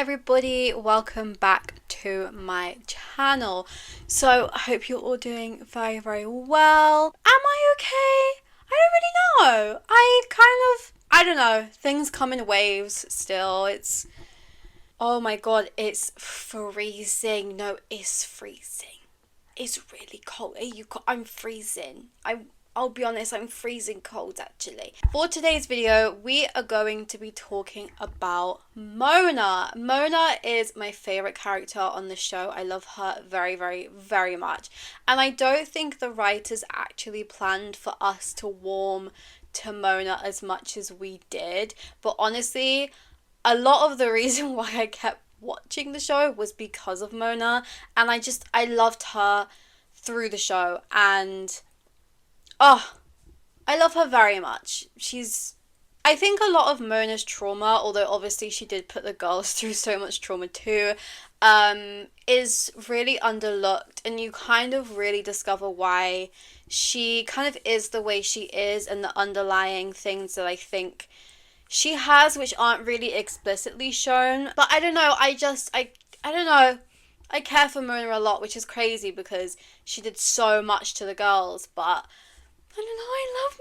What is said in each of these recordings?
everybody, welcome back to my channel. So I hope you're all doing very well. Am I okay? I don't really know. I don't know, things come in waves still. Oh my god, it's freezing. No, it's freezing. It's really cold. I'm freezing. I'll be honest, I'm freezing cold actually. For today's video, we are going to be talking about Mona. Mona is my favorite character on the show. I love her very much. And I don't think the writers actually planned for us to warm to Mona as much as we did. But honestly, a lot of the reason why I kept watching the show was because of Mona. And I loved her through the show. And oh, I love her very much. I think a lot of Mona's trauma, although obviously she did put the girls through so much trauma too, is really underlooked, and you kind of really discover why she kind of is the way she is and the underlying things that I think she has, which aren't really explicitly shown. But I don't know, I don't know. I care for Mona a lot, which is crazy because she did so much to the girls, but I don't know, I love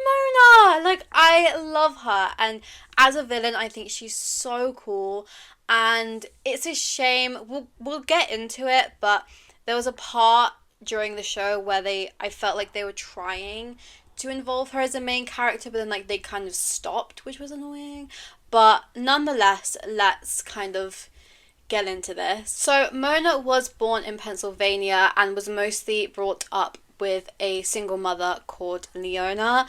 Mona. Like, I love her. And as a villain, I think she's so cool. And it's a shame. We'll get into it, but there was a part during the show where I felt like they were trying to involve her as a main character, but then like they kind of stopped, which was annoying. But nonetheless, let's kind of get into this. So Mona was born in Pennsylvania and was mostly brought up with a single mother called Leona.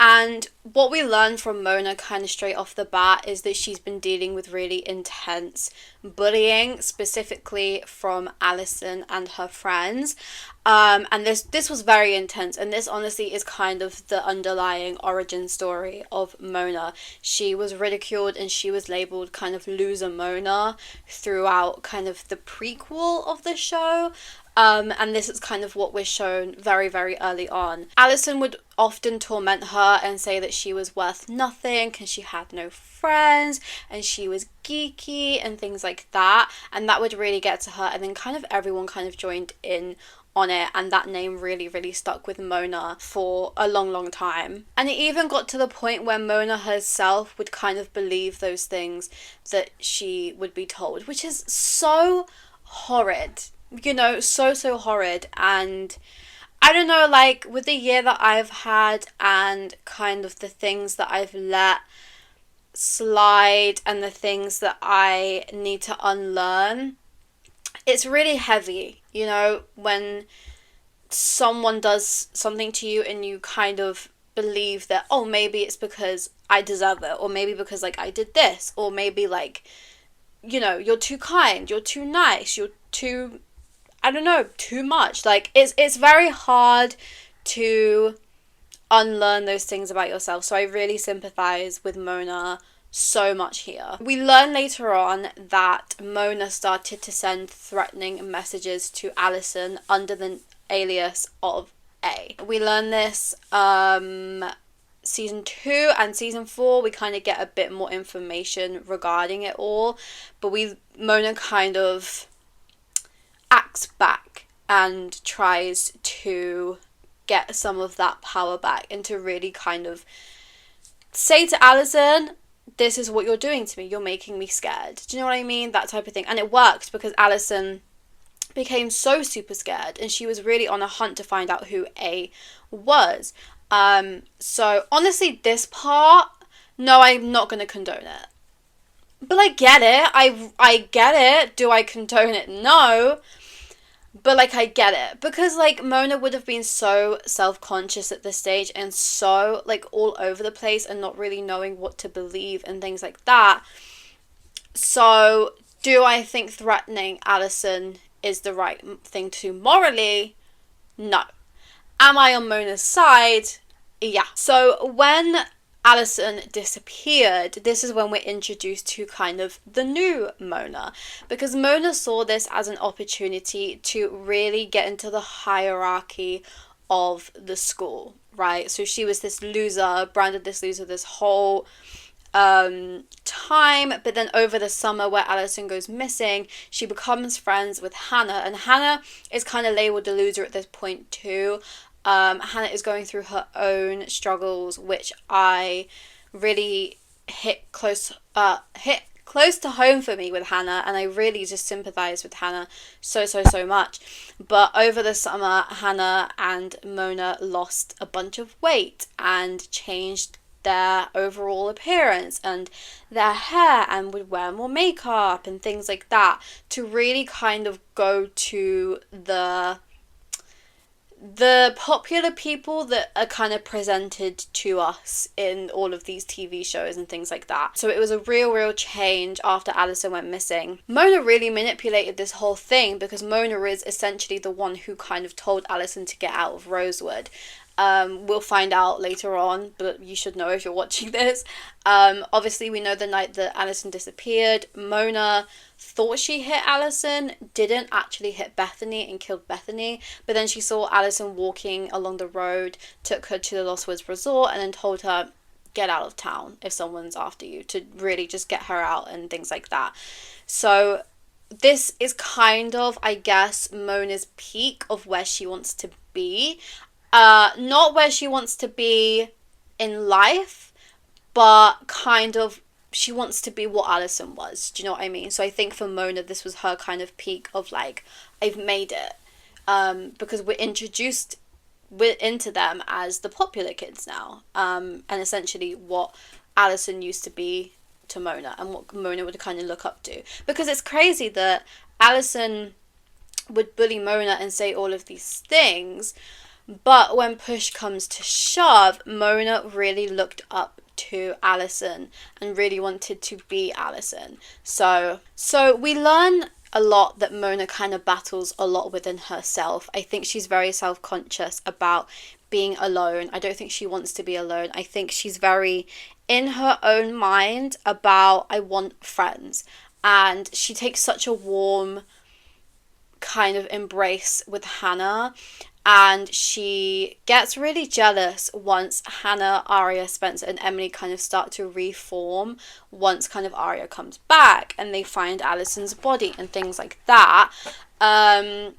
And what we learn from Mona kind of straight off the bat is that she's been dealing with really intense bullying, specifically from Allison and her friends. And this was very intense, and this honestly is kind of the underlying origin story of Mona. She was ridiculed and she was labeled kind of loser Mona throughout kind of the prequel of the show. And this is kind of what we're shown very early on. Allison would often torment her and say that she was worth nothing because she had no friends and she was geeky and things like that, and that would really get to her, and then kind of everyone kind of joined in on it, and that name really stuck with Mona for a long time. And it even got to the point where Mona herself would kind of believe those things that she would be told, which is so horrid. You know, so horrid. And I don't know, like, with the year that I've had and kind of the things that I've let slide and the things that I need to unlearn, it's really heavy, you know, when someone does something to you and you kind of believe that, oh, maybe it's because I deserve it, or maybe because, like, I did this, or maybe, like, you know, you're too kind, you're too nice, you're too, I don't know, too much. Like, it's very hard to unlearn those things about yourself. So I really sympathize with Mona so much here. We learn later on that Mona started to send threatening messages to Allison under the alias of A. We learn this season 2 and season 4. We kind of get a bit more information regarding it all, but Mona kind of acts back and tries to get some of that power back and to really kind of say to Allison, this is what you're doing to me, you're making me scared. Do you know what I mean? That type of thing. And it worked because Allison became so super scared and she was really on a hunt to find out who A was. So honestly, this part, no, I'm not going to condone it. But I get it. I get it. Do I condone it? No. But, like, I get it. Because, like, Mona would have been so self-conscious at this stage and so, like, all over the place and not really knowing what to believe and things like that. So, do I think threatening Allison is the right thing to do morally? No. Am I on Mona's side? Yeah. So, when Allison disappeared, this is when we're introduced to kind of the new Mona, because Mona saw this as an opportunity to really get into the hierarchy of the school, right? So she was this loser, branded this loser this whole time, but then over the summer where Alison goes missing, she becomes friends with Hannah, and Hannah is kind of labeled the loser at this point too. Hannah is going through her own struggles, which I really hit close to home for me with Hannah, and I really just sympathize with Hannah so much. But over the summer, Hannah and Mona lost a bunch of weight and changed their overall appearance and their hair, and would wear more makeup and things like that to really kind of go to the popular people that are kind of presented to us in all of these TV shows and things like that. So it was a real change after Alison went missing. Mona really manipulated this whole thing because Mona is essentially the one who kind of told Alison to get out of Rosewood. We'll find out later on, but you should know if you're watching this. Obviously, we know the night that Alison disappeared, Mona thought she hit Alison, didn't actually hit Bethany and killed Bethany, but then she saw Alison walking along the road, took her to the Lost Woods Resort, and then told her, get out of town if someone's after you, to really just get her out and things like that. So this is kind of, I guess, Mona's peak of where she wants to be. Not where she wants to be in life, but kind of she wants to be what Alison was. Do you know what I mean? So I think for Mona, this was her kind of peak of like, I've made it. Because we're introduced into them as the popular kids now. And essentially what Alison used to be to Mona and what Mona would kind of look up to. Because it's crazy that Alison would bully Mona and say all of these things, but when push comes to shove, Mona really looked up to Alison and really wanted to be Alison. So we learn a lot that Mona kind of battles a lot within herself. I think she's very self-conscious about being alone. I don't think she wants to be alone. I think she's very in her own mind about, I want friends. And she takes such a warm kind of embrace with Hannah. And she gets really jealous once Hannah, Aria, Spencer and Emily kind of start to reform once kind of Aria comes back and they find Alison's body and things like that. And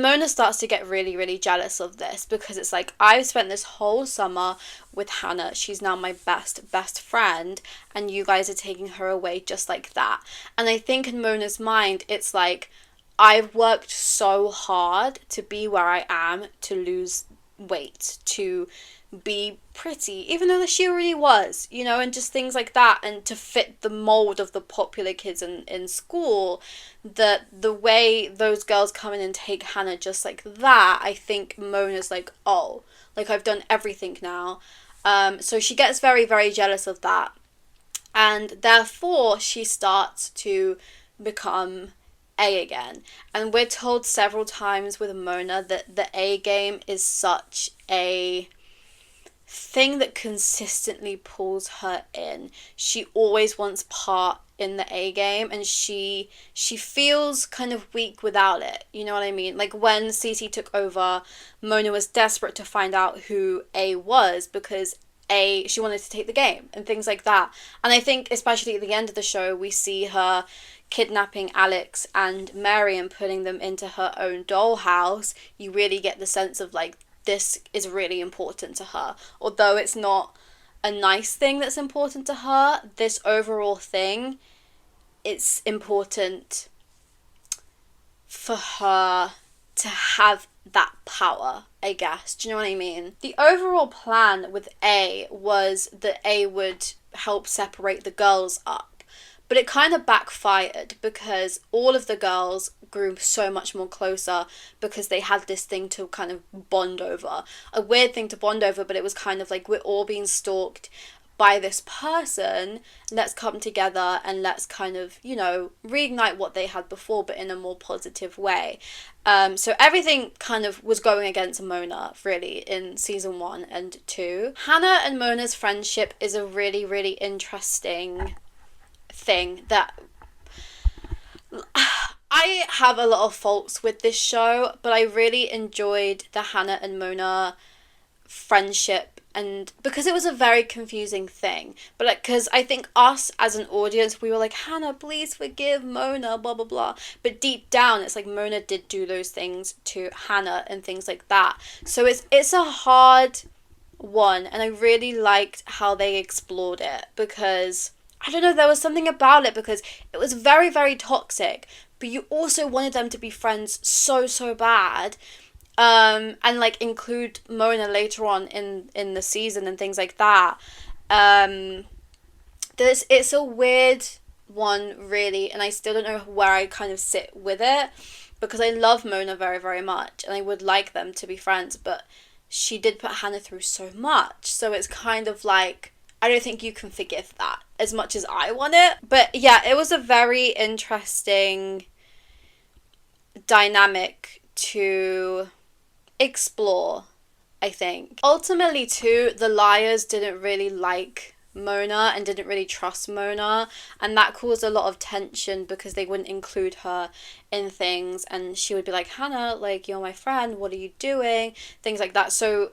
Mona starts to get really jealous of this because it's like, I've spent this whole summer with Hannah. She's now my best friend and you guys are taking her away just like that. And I think in Mona's mind, it's like, I've worked so hard to be where I am, to lose weight, to be pretty, even though she already was, you know, and just things like that, and to fit the mold of the popular kids in school, that the way those girls come in and take Hannah just like that, I think Mona's like, oh, like I've done everything now. So she gets very jealous of that. And therefore she starts to become A again. And we're told several times with Mona that the A game is such a thing that consistently pulls her in. She always wants part in the A game and she feels kind of weak without it. You know what I mean? Like when Cece took over, Mona was desperate to find out who A was because she wanted to take the game and things like that. And I think especially at the end of the show, we see her kidnapping Alex and Mary and putting them into her own dollhouse. You really get the sense of like, this is really important to her. Although it's not a nice thing that's important to her, this overall thing, it's important for her to have that power, I guess. Do you know what I mean? The overall plan with A was that A would help separate the girls up. But it kind of backfired because all of the girls grew so much more closer because they had this thing to kind of bond over. A weird thing to bond over, but it was kind of like, we're all being stalked by this person. Let's come together and let's kind of, you know, reignite what they had before, but in a more positive way. So everything kind of was going against Mona, really, in season 1 and 2. Hannah and Mona's friendship is a really interesting thing that I have a lot of faults with this show, but I really enjoyed the Hannah and Mona friendship and because it was a very confusing thing, but like, because I think us as an audience, we were like, Hannah, please forgive Mona, blah blah blah, but deep down it's like Mona did do those things to Hannah and things like that. So it's a hard one, and I really liked how they explored it, because I don't know, there was something about it, because it was very very toxic, but you also wanted them to be friends so bad, and like include Mona later on in the season and things like that. It's a weird one, really, and I still don't know where I kind of sit with it, because I love Mona very very much and I would like them to be friends, but she did put Hannah through so much, so it's kind of like, I don't think you can forgive that as much as I want it. But yeah, it was a very interesting dynamic to explore, I think. Ultimately too, the liars didn't really like Mona and didn't really trust Mona, and that caused a lot of tension because they wouldn't include her in things, and she would be like, Hannah, like, you're my friend, what are you doing, things like that. So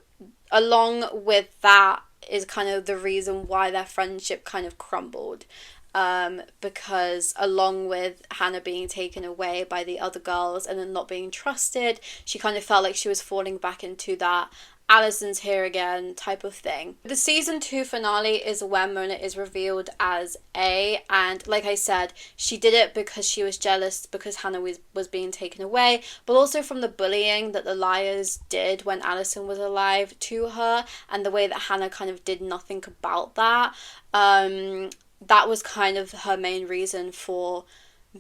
along with that is kind of the reason why their friendship kind of crumbled, because along with Hannah being taken away by the other girls and then not being trusted, she kind of felt like she was falling back into that Alison's here again type of thing. The season 2 finale is when Mona is revealed as A, and like I said, she did it because she was jealous because Hannah was being taken away, but also from the bullying that the liars did when Alison was alive to her, and the way that Hannah kind of did nothing about that. That was kind of her main reason for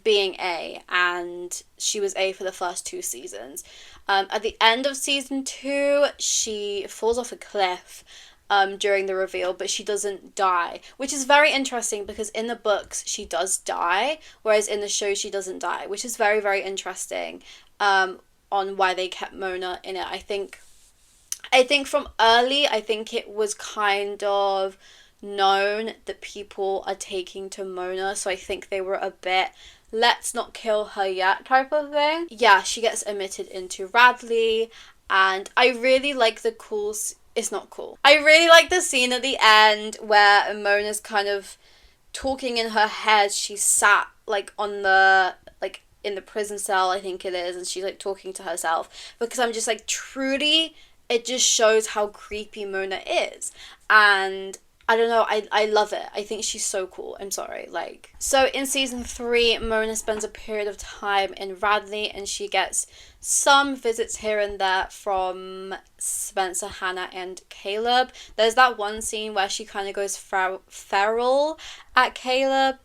being A, and she was A for the first 2 seasons. At the end of season 2, she falls off a cliff during the reveal, but she doesn't die, which is very interesting because in the books she does die, whereas in the show she doesn't die, which is very, very interesting on why they kept Mona in it. I think from early, I think it was kind of known that people are taking to Mona, so I think they were a bit, let's not kill her yet type of thing. Yeah, she gets admitted into Radley, and I really like the it's not cool. I really like the scene at the end where Mona's kind of talking in her head. She's sat like on the, like in the prison cell, I think it is, and she's like talking to herself, because I'm just like, truly, it just shows how creepy Mona is, and I don't know, I love it. I think she's so cool. I'm sorry. Like, so in season 3, Mona spends a period of time in Radley, and she gets some visits here and there from Spencer, Hannah, and Caleb. There's that one scene where she kind of goes feral at Caleb,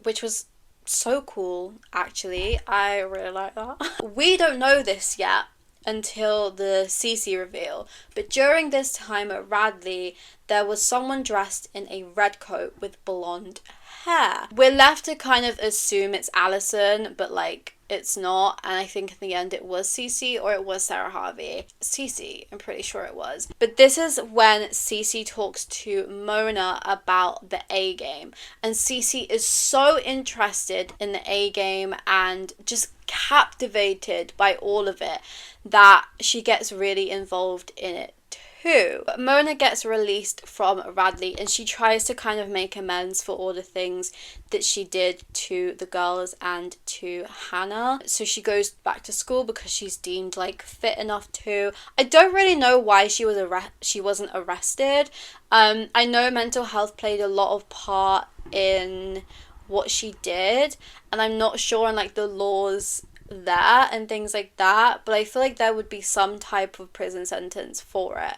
which was so cool, actually. I really like that. We don't know this yet until the Cece reveal, but during this time at Radley, there was someone dressed in a red coat with blonde hair. We're left to kind of assume it's Alison, but like, it's not, and I think in the end it was Cece, or it was Sarah Harvey. Cece, I'm pretty sure it was. But this is when Cece talks to Mona about the A game, and Cece is so interested in the A game and just captivated by all of it that she gets really involved in it too. But Mona gets released from Radley, and she tries to kind of make amends for all the things that she did to the girls and to Hannah. So she goes back to school because she's deemed like fit enough to. I don't really know why she wasn't arrested. I know mental health played a lot of part in what she did, and I'm not sure on like the laws there and things like that, but I feel like there would be some type of prison sentence for it,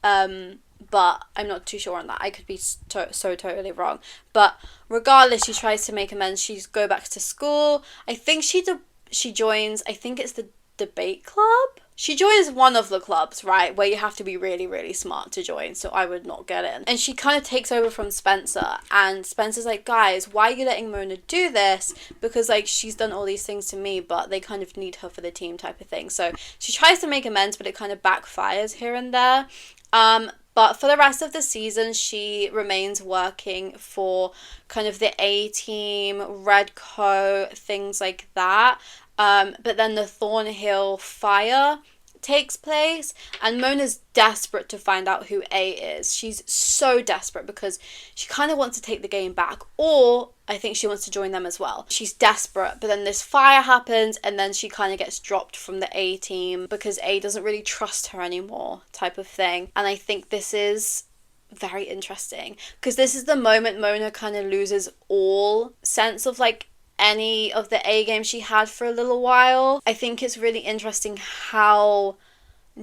but I'm not too sure on that. I could be so totally wrong, but regardless, she tries to make amends. She's go back to school. I think she joins, I think it's the debate club. She joins one of the clubs, right, where you have to be really, really smart to join, so I would not get in. And she kind of takes over from Spencer, and Spencer's like, guys, why are you letting Mona do this? Because, like, she's done all these things to me, but they kind of need her for the team type of thing. So she tries to make amends, but it kind of backfires here and there. But for the rest of the season, she remains working for kind of the A-team, Redco, things like that. But then the Thornhill fire takes place, and Mona's desperate to find out who A is. She's so desperate because she kind of wants to take the game back, or I think she wants to join them as well. She's desperate, but then this fire happens, and then she kind of gets dropped from the A team because A doesn't really trust her anymore, type of thing. And I think this is very interesting because this is the moment Mona kind of loses all sense of like any of the A game she had for a little while. I think it's really interesting how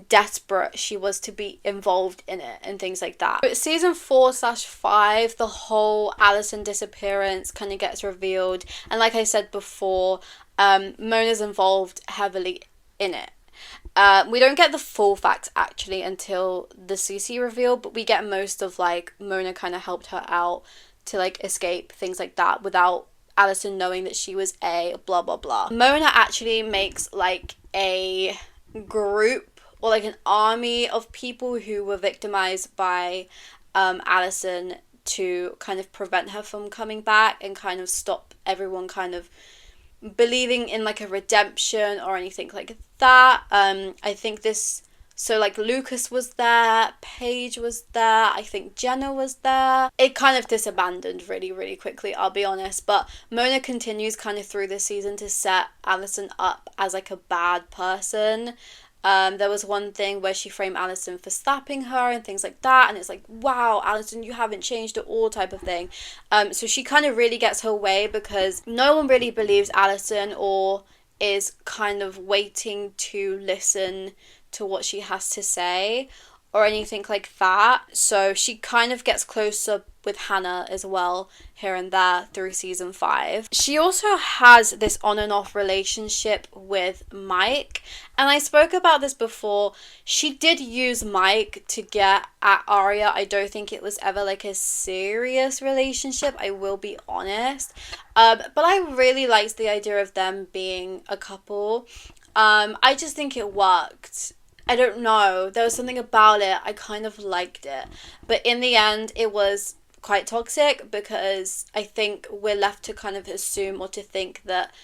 desperate she was to be involved in it and things like that. But season 4/5, the whole Allison disappearance kind of gets revealed, and like I said before, Mona's involved heavily in it. We don't get the full facts actually until the CC reveal, but we get most of like Mona kind of helped her out to like escape, things like that, without Allison knowing that she was A, blah blah blah. Mona actually makes like a group or like an army of people who were victimized by Allison to kind of prevent her from coming back and kind of stop everyone kind of believing in like a redemption or anything like that. I think this, so like Lucas was there, Paige was there, I think Jenna was there. It kind of disbanded really, really quickly, I'll be honest. But Mona continues kind of through this season to set Allison up as like a bad person. There was one thing where she framed Allison for slapping her and things like that, and it's like, wow, Allison, you haven't changed at all, type of thing. So she kind of really gets her way because no one really believes Allison or is kind of waiting to listen to what she has to say or anything like that. So she kind of gets closer with Hanna as well here and there through season 5. She also has this on and off relationship with Mike, and I spoke about this before. She did use Mike to get at Aria. I don't think it was ever like a serious relationship, I will be honest. But I really liked the idea of them being a couple. I just think it worked. I don't know, there was something about it, I kind of liked it. But in the end, it was quite toxic because I think we're left to kind of assume or to think that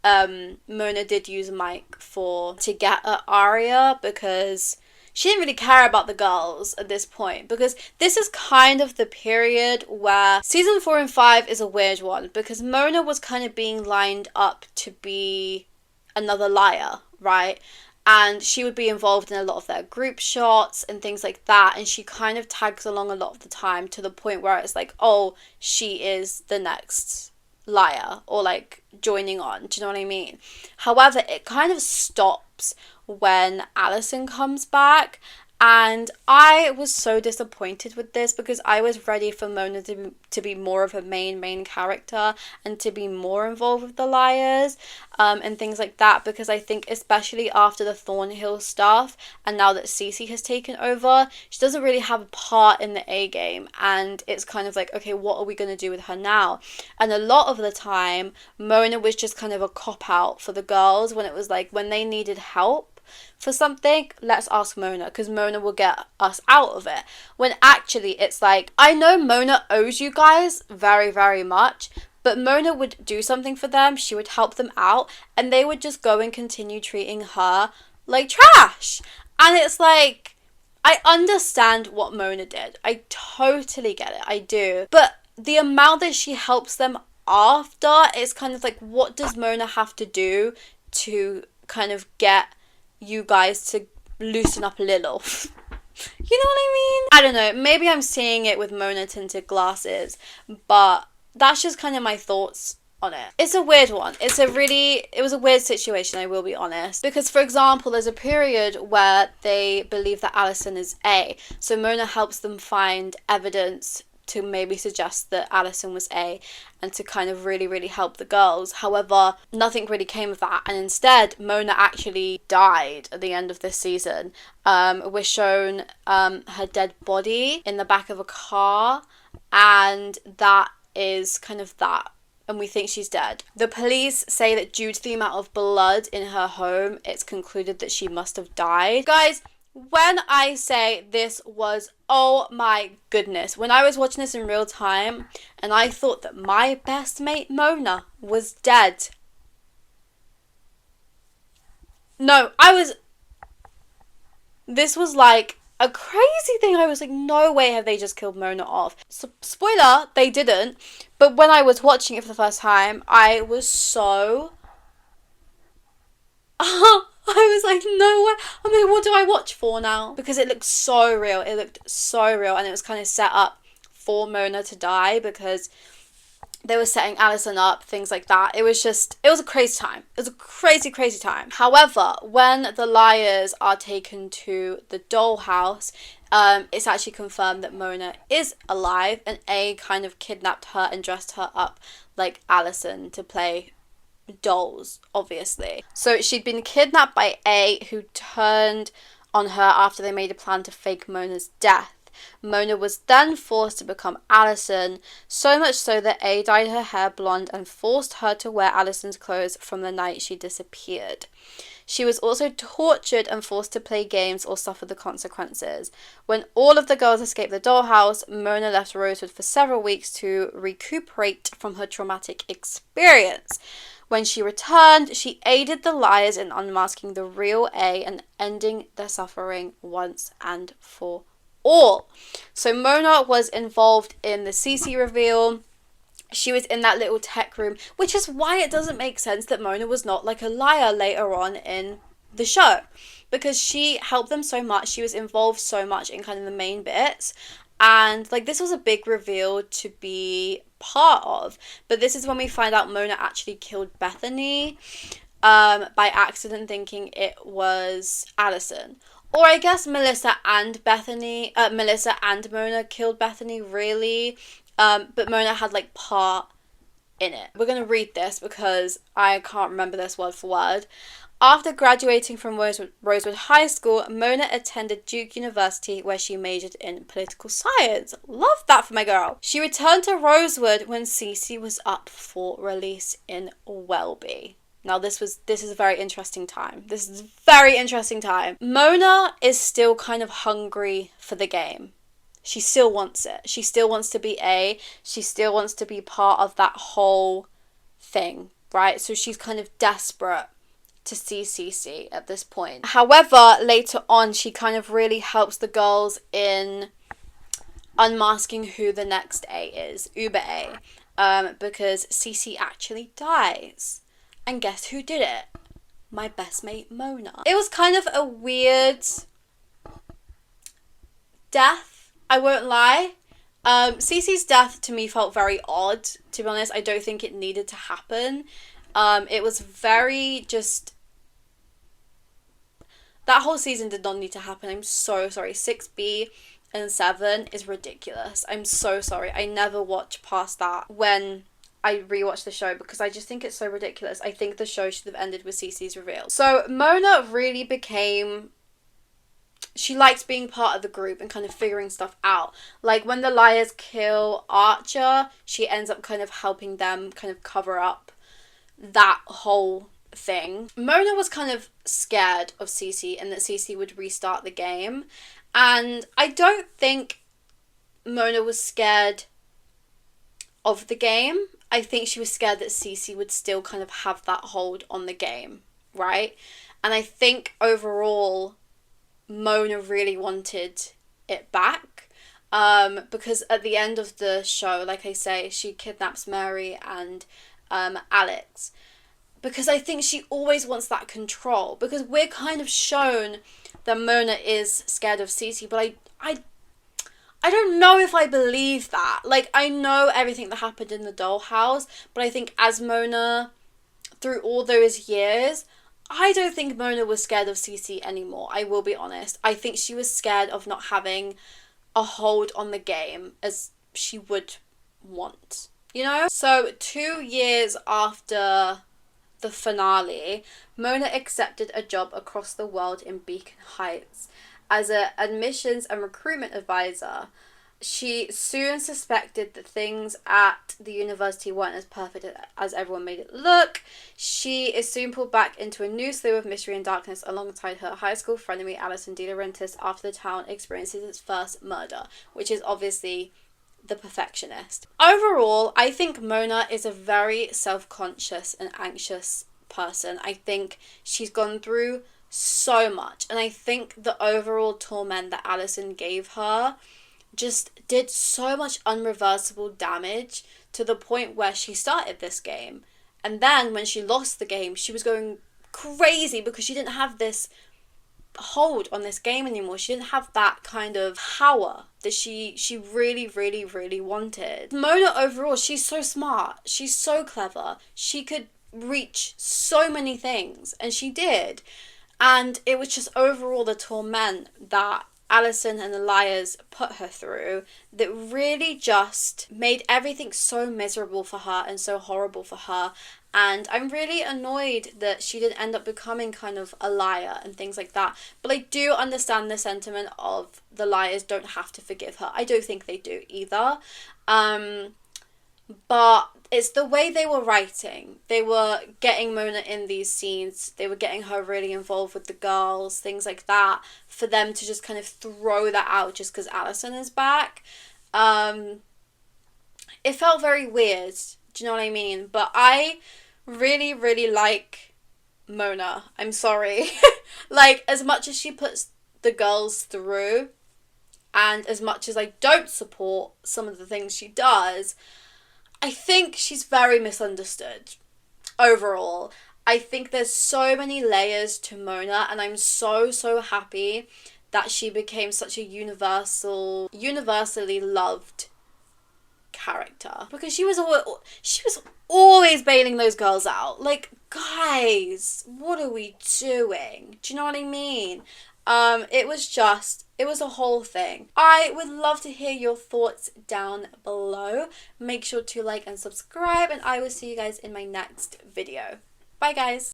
Mona did use Mike to get at Aria because she didn't really care about the girls at this point, because this is kind of the period where season 4 and 5 is a weird one because Mona was kind of being lined up to be another liar, right? And she would be involved in a lot of their group shots and things like that. And she kind of tags along a lot of the time to the point where it's like, oh, she is the next liar or like joining on. Do you know what I mean? However, it kind of stops when Allison comes back. And I was so disappointed with this because I was ready for Mona to be more of a main character and to be more involved with the liars and things like that, because I think especially after the Thornhill stuff and now that Cece has taken over, she doesn't really have a part in the A game, and it's kind of like, okay, what are we going to do with her now? And a lot of the time Mona was just kind of a cop-out for the girls when it was like, when they needed help for something, let's ask Mona because Mona will get us out of it. When actually it's like, I know Mona owes you guys very, very much, but Mona would do something for them, she would help them out, and they would just go and continue treating her like trash. And it's like, I understand what Mona did, I totally get it, I do, but the amount that she helps them after, it's kind of like, what does Mona have to do to kind of get you guys to loosen up a little? You know what I mean? I don't know, maybe I'm seeing it with Mona tinted glasses, but that's just kind of my thoughts on it. It's a weird one. It was a weird situation, I will be honest, because for example, there's a period where they believe that Allison is A, so Mona helps them find evidence to maybe suggest that Allison was A and to kind of really, really help the girls. However, nothing really came of that, and instead Mona actually died at the end of this season. We're shown her dead body in the back of a car, and that is kind of that, and we think she's dead. The police say that due to the amount of blood in her home, it's concluded that she must have died. Guys, when I say this was, oh my goodness, when I was watching this in real time and I thought that my best mate Mona was dead. No, I was This was like a crazy thing. I was like, no way have they just killed Mona off. So, spoiler, they didn't. But when I was watching it for the first time, I was so... I was like, no way. I'm like, what do I watch for now? Because it looked so real. It looked so real. And it was kind of set up for Mona to die because they were setting Alison up, things like that. It was a crazy time. It was a crazy, crazy time. However, when the liars are taken to the dollhouse, it's actually confirmed that Mona is alive, and A kind of kidnapped her and dressed her up like Alison to play dolls, obviously. So she'd been kidnapped by A, who turned on her after they made a plan to fake Mona's death. Mona was then forced to become Alison, so much so that A dyed her hair blonde and forced her to wear Alison's clothes from the night she disappeared. She was also tortured and forced to play games or suffer the consequences. When all of the girls escaped the dollhouse, Mona left Rosewood for several weeks to recuperate from her traumatic experience. When she returned, she aided the liars in unmasking the real A and ending their suffering once and for all. So Mona was involved in the Cece reveal. She was in that little tech room, which is why it doesn't make sense that Mona was not like a liar later on in the show, because she helped them so much. She was involved so much in kind of the main bits, and like this was a big reveal to be part of. But this is when we find out Mona actually killed Bethany by accident, thinking it was Alison. Or I guess Melissa and Mona killed Bethany, really. But Mona had like part in it. We're going to read this because I can't remember this word for word. After graduating from Rosewood High School, Mona attended Duke University, where she majored in political science. Love that for my girl. She returned to Rosewood when Cece was up for release in Welby. Now, this is a very interesting time. This is a very interesting time. Mona is still kind of hungry for the game. She still wants it. She still wants to be A. She still wants to be part of that whole thing, right? So she's kind of desperate to see Cece at this point. However, later on, she kind of really helps the girls in unmasking who the next A is, Uber A, because Cece actually dies. And guess who did it? My best mate, Mona. It was kind of a weird death, I won't lie. Cece's death to me felt very odd, to be honest. I don't think it needed to happen. It was very just... That whole season did not need to happen. I'm so sorry. 6B and 7 is ridiculous. I'm so sorry. I never watch past that when I rewatch the show because I just think it's so ridiculous. I think the show should have ended with Cece's reveal. So Mona really became... She liked being part of the group and kind of figuring stuff out. Like when the liars kill Archer, she ends up kind of helping them kind of cover up that whole thing. Mona was kind of scared of Cece and that Cece would restart the game. And I don't think Mona was scared of the game. I think she was scared that Cece would still kind of have that hold on the game, right? And I think overall, Mona really wanted it back. Because at the end of the show, like I say, she kidnaps Mary and Alex. Because I think she always wants that control. Because we're kind of shown that Mona is scared of Cece, but I don't know if I believe that. Like, I know everything that happened in the dollhouse, but I think as Mona, through all those years, I don't think Mona was scared of Cece anymore, I will be honest. I think she was scared of not having a hold on the game as she would want, you know? So 2 years after the finale, Mona accepted a job across the world in Beacon Heights as an admissions and recruitment advisor. She soon suspected that things at the university weren't as perfect as everyone made it look. She is soon pulled back into a new slew of mystery and darkness alongside her high school frenemy Alison De Laurentiis after the town experiences its first murder, which is obviously the perfectionist. Overall, I think Mona is a very self-conscious and anxious person. I think she's gone through so much. And I think the overall torment that Allison gave her just did so much unreversible damage to the point where she started this game. And then when she lost the game, she was going crazy because she didn't have this hold on this game anymore. She didn't have that kind of power that she really, really, really wanted. Mona overall, she's so smart. She's so clever. She could reach so many things, and she did. And it was just overall the torment that Allison and Elias put her through that really just made everything so miserable for her and so horrible for her. And I'm really annoyed that she didn't end up becoming kind of a liar and things like that. But I do understand the sentiment of the liars don't have to forgive her. I don't think they do either. But it's the way they were writing. They were getting Mona in these scenes. They were getting her really involved with the girls, things like that, for them to just kind of throw that out just because Allison is back. It felt very weird. Do you know what I mean? But I really, really like Mona. I'm sorry. Like, as much as she puts the girls through, and as much as I don't support some of the things she does, I think she's very misunderstood overall. I think there's so many layers to Mona, and I'm so, so happy that she became such a universally loved character. Because she was always bailing those girls out. Like, guys, what are we doing? Do you know what I mean? It was a whole thing. I would love to hear your thoughts down below. Make sure to like and subscribe, and I will see you guys in my next video. Bye, guys.